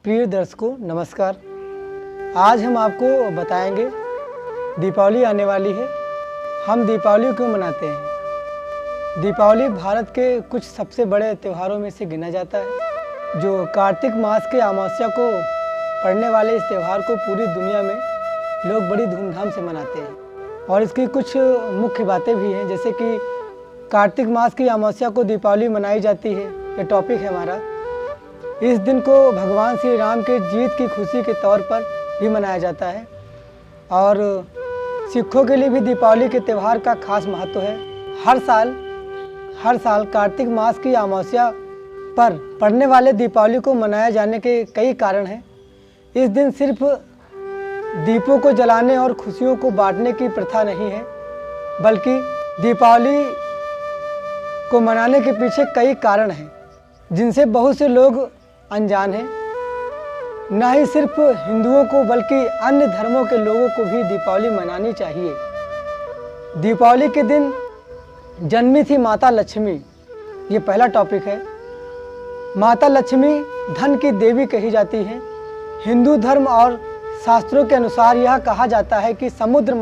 प्रिय दर्शकों नमस्कार। आज हम आपको बताएंगे दीपावली आने वाली है। हम दीपावली क्यों मनाते हैं। दीपावली भारत के कुछ सबसे बड़े त्योहारों में से गिना जाता है। जो कार्तिक मास के अमावस्या को पड़ने वाले इस त्यौहार को पूरी दुनिया में लोग बड़ी धूमधाम से मनाते हैं। और इसकी कुछ मुख्य बातें भी हैं, जैसे कि कार्तिक मास की अमावस्या को दीपावली मनाई जाती है। ये टॉपिक है हमारा। इस दिन को भगवान श्री राम के जीत की खुशी के तौर पर भी मनाया जाता है। और सिखों के लिए भी दीपावली के त्यौहार का खास महत्व है। हर साल कार्तिक मास की अमावस्या पर पड़ने वाले दीपावली को मनाया जाने के कई कारण हैं। इस दिन सिर्फ दीपों को जलाने और खुशियों को बांटने की प्रथा नहीं है, बल्कि दीपावली को मनाने के पीछे कई कारण हैं जिनसे बहुत से लोग अनजान हैं। न ही सिर्फ हिंदुओं को बल्कि अन्य धर्मों के लोगों को भी दीपावली मनानी चाहिए। दीपावली के दिन जन्मी थी माता लक्ष्मी, ये पहला टॉपिक है। माता लक्ष्मी धन की देवी कही जाती है। हिंदू धर्म और शास्त्रों के अनुसार यह कहा जाता है कि समुद्र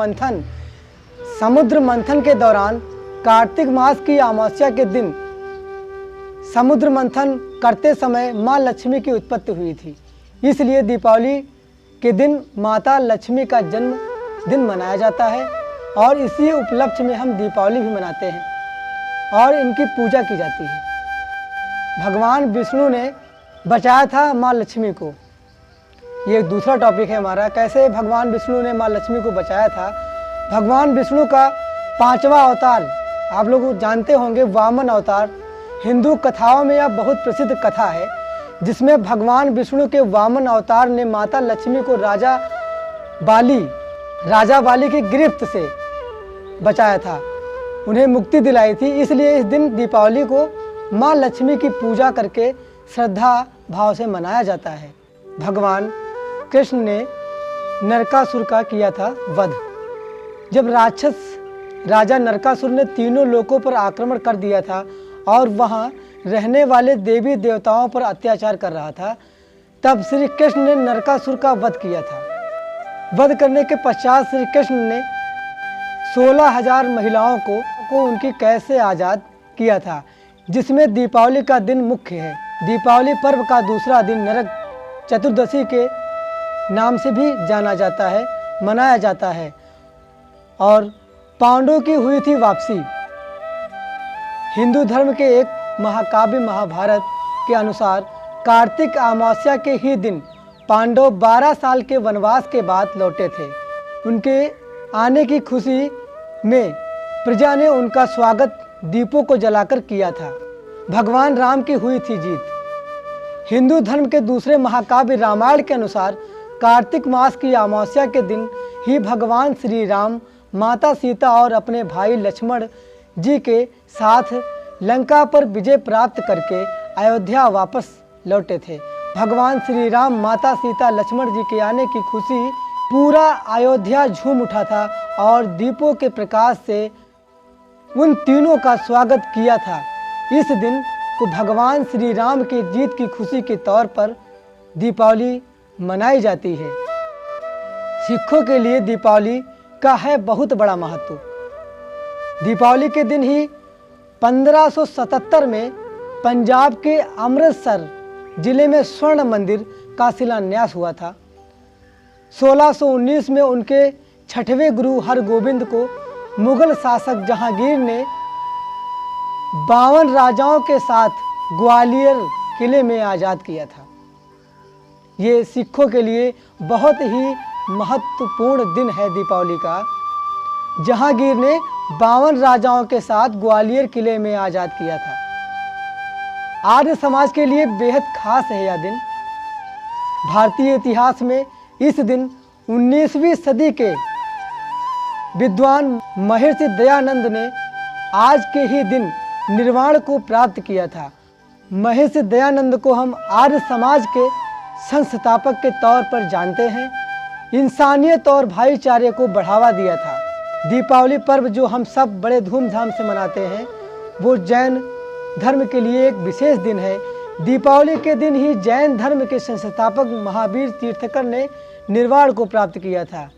मंथन के दौरान कार्तिक मास की अमावस्या के दिन समुद्र मंथन करते समय माँ लक्ष्मी की उत्पत्ति हुई थी। इसलिए दीपावली के दिन माता लक्ष्मी का जन्म दिन मनाया जाता है और इसी उपलक्ष्य में हम दीपावली भी मनाते हैं और इनकी पूजा की जाती है। भगवान विष्णु ने बचाया था माँ लक्ष्मी को। ये दूसरा टॉपिक है हमारा। कैसे भगवान विष्णु ने माँ लक्ष्मी को बचाया था। भगवान विष्णु का 5वां अवतार आप लोग जानते होंगे, वामन अवतार। हिंदू कथाओं में यह बहुत प्रसिद्ध कथा है, जिसमें भगवान विष्णु के वामन अवतार ने माता लक्ष्मी को राजा बाली की गिरफ्त से बचाया था, उन्हें मुक्ति दिलाई थी। इसलिए इस दिन दीपावली को माँ लक्ष्मी की पूजा करके श्रद्धा भाव से मनाया जाता है। भगवान कृष्ण ने नरकासुर का किया था वध। जब राक्षस राजा नरकासुर ने तीनों लोकों पर आक्रमण कर दिया था और वहां रहने वाले देवी देवताओं पर अत्याचार कर रहा था, तब श्री कृष्ण ने नरकासुर का वध किया था। वध करने के पश्चात श्री कृष्ण ने 16,000 महिलाओं को उनकी कैद से आज़ाद किया था, जिसमें दीपावली का दिन मुख्य है। दीपावली पर्व का दूसरा दिन नरक चतुर्दशी के नाम से भी जाना जाता है, मनाया जाता है। और पांडवों की हुई थी वापसी। हिंदू धर्म के एक महाकाव्य महाभारत के अनुसार कार्तिक अमावस्या के ही दिन पांडव 12 साल के वनवास के बाद लौटे थे। उनके आने की खुशी में प्रजा ने उनका स्वागत दीपों को जलाकर किया था। भगवान राम की हुई थी जीत। हिंदू धर्म के दूसरे महाकाव्य रामायण के अनुसार कार्तिक मास की अमावस्या के दिन ही भगवान श्री राम माता सीता और अपने भाई लक्ष्मण जी के साथ लंका पर विजय प्राप्त करके अयोध्या वापस लौटे थे। भगवान श्री राम माता सीता लक्ष्मण जी के आने की खुशी पूरा अयोध्या झूम उठा था और दीपों के प्रकाश से उन तीनों का स्वागत किया था। इस दिन को भगवान श्री राम के जीत की खुशी के तौर पर दीपावली मनाई जाती है। सिखों के लिए दीपावली का है बहुत बड़ा महत्व। दीपावली के दिन ही 1577 में पंजाब के अमृतसर जिले में स्वर्ण मंदिर का शिलान्यास हुआ था। 1619 में उनके 6वें गुरु हरगोबिंद को मुगल शासक जहांगीर ने 52 राजाओं के साथ ग्वालियर किले में आज़ाद किया था। ये सिखों के लिए बहुत ही महत्वपूर्ण दिन है दीपावली का। जहांगीर ने 52 राजाओं के साथ ग्वालियर किले में आज़ाद किया था। आर्य समाज के लिए बेहद खास है यह दिन। भारतीय इतिहास में इस दिन 19वीं सदी के विद्वान महर्षि दयानंद ने आज के ही दिन निर्वाण को प्राप्त किया था। महर्षि दयानंद को हम आर्य समाज के संस्थापक के तौर पर जानते हैं। इंसानियत और भाईचारे को बढ़ावा दिया था। दीपावली पर्व जो हम सब बड़े धूमधाम से मनाते हैं, वो जैन धर्म के लिए एक विशेष दिन है। दीपावली के दिन ही जैन धर्म के संस्थापक महावीर तीर्थंकर ने निर्वाण को प्राप्त किया था।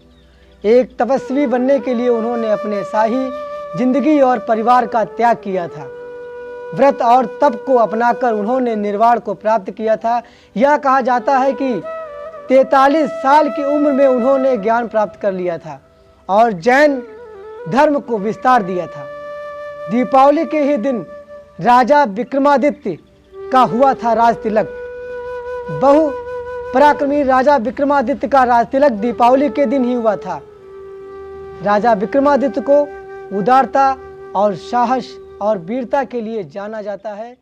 एक तपस्वी बनने के लिए उन्होंने अपने शाही जिंदगी और परिवार का त्याग किया था। व्रत और तप को अपनाकर उन्होंने निर्वाण को प्राप्त किया था। यह कहा जाता है कि 43 साल की उम्र में उन्होंने ज्ञान प्राप्त कर लिया था और जैन धर्म को विस्तार दिया था। दीपावली के ही दिन राजा विक्रमादित्य का हुआ था राज तिलक। बहु पराक्रमी राजा विक्रमादित्य का राज तिलक दीपावली के दिन ही हुआ था। राजा विक्रमादित्य को उदारता और साहस और वीरता के लिए जाना जाता है।